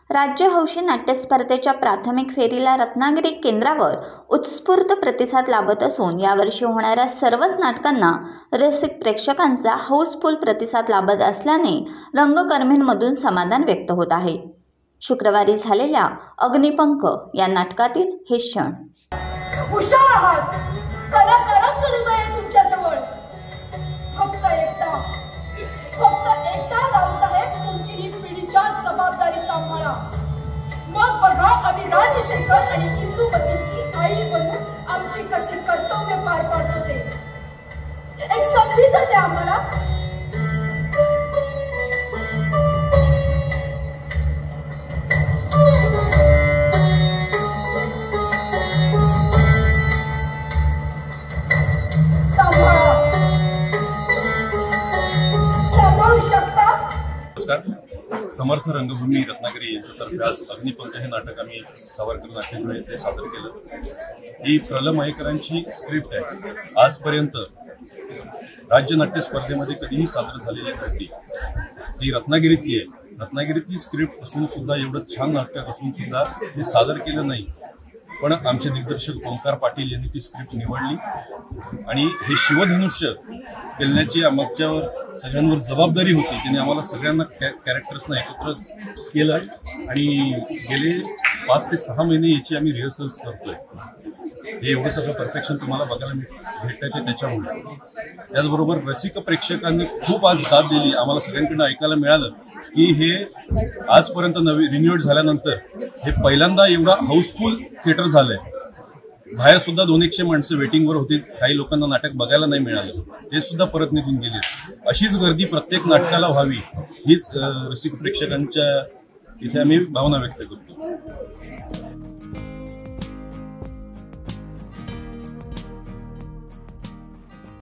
राज्य हौशी नाट्य स्पर्धेच्या प्राथमिक फेरीला रत्नागिरी केंद्रावर उत्स्फूर्त प्रतिसाद लाभत असून यावर्षी होणाऱ्या सर्वच नाटकांना रसिक प्रेक्षकांचा हाऊसफुल प्रतिसाद लाभत असल्याने रंगकर्मींमधून समाधान व्यक्त होत आहे। शुक्रवारी झालेल्या अग्निपंख या नाटकातील हे क्षण। हुशार आहात, कलाकारच हृदय तुमच्याजवळ। फक्त एकदा रावसाहेब तुमची ही पिढीच्या जबाबदारी सांभाळा। मग बघा आम्ही राजशेखर आणि इंदुमतींची आई बनून आमची कशी कर्तव्य पार पाडतो ते। एक संधी तर द्या आम्हाला। समर्थ रंगभूमी रत्नागिरी यांच्यातर्फे आज अग्निपंख हे नाटक आम्ही सावरकर नाट्यगृह येथे सादर केलं। ही प्रल मयेकरांची स्क्रिप्ट आहे। आजपर्यंत राज्य नाट्य स्पर्धेमध्ये कधीही सादर झालेली नव्हती। ती रत्नागिरीतली आहे। रत्नागिरीतली स्क्रिप्ट असून सुद्धा एवढं छान नाटक असून सुद्धा ते सादर केलं नाही, पण आमचे दिग्दर्शक ओंकार पाटील यांनी ती स्क्रिप्ट निवडली आणि हे शिवधनुष्य खेळण्याची आमच्यावर सगळ्यांवर जबाबदारी होती। त्यांनी आम्हाला सगळ्यांना कॅरेक्टर्सना एकत्र केलं आणि गेले 5 ते 6 महिने याची आम्ही रिहर्सल्स करतोय। हे एवढं सगळं परफेक्शन तुम्हाला बघायला भेटतंय ते त्याच्यामुळे। त्याचबरोबर रसिक प्रेक्षकांनी खूप आज दाद दिली। आम्हाला सगळ्यांकडून ऐकायला मिळालं की हे आजपर्यंत रिन्यूड झाल्यानंतर हे पहिल्यांदा एवढा हाऊसफुल थिएटर झालंय। बाहेर सुद्धा 200 माणसं वेटिंगवर होती। काही लोकांना नाटक बघायला नाही मिळालं, ते सुद्धा परत निघून गेले। अशीच गर्दी प्रत्येक नाटकाला व्हावी हीच रसिक प्रेक्षकांच्या इथे आम्ही भावना व्यक्त करतो।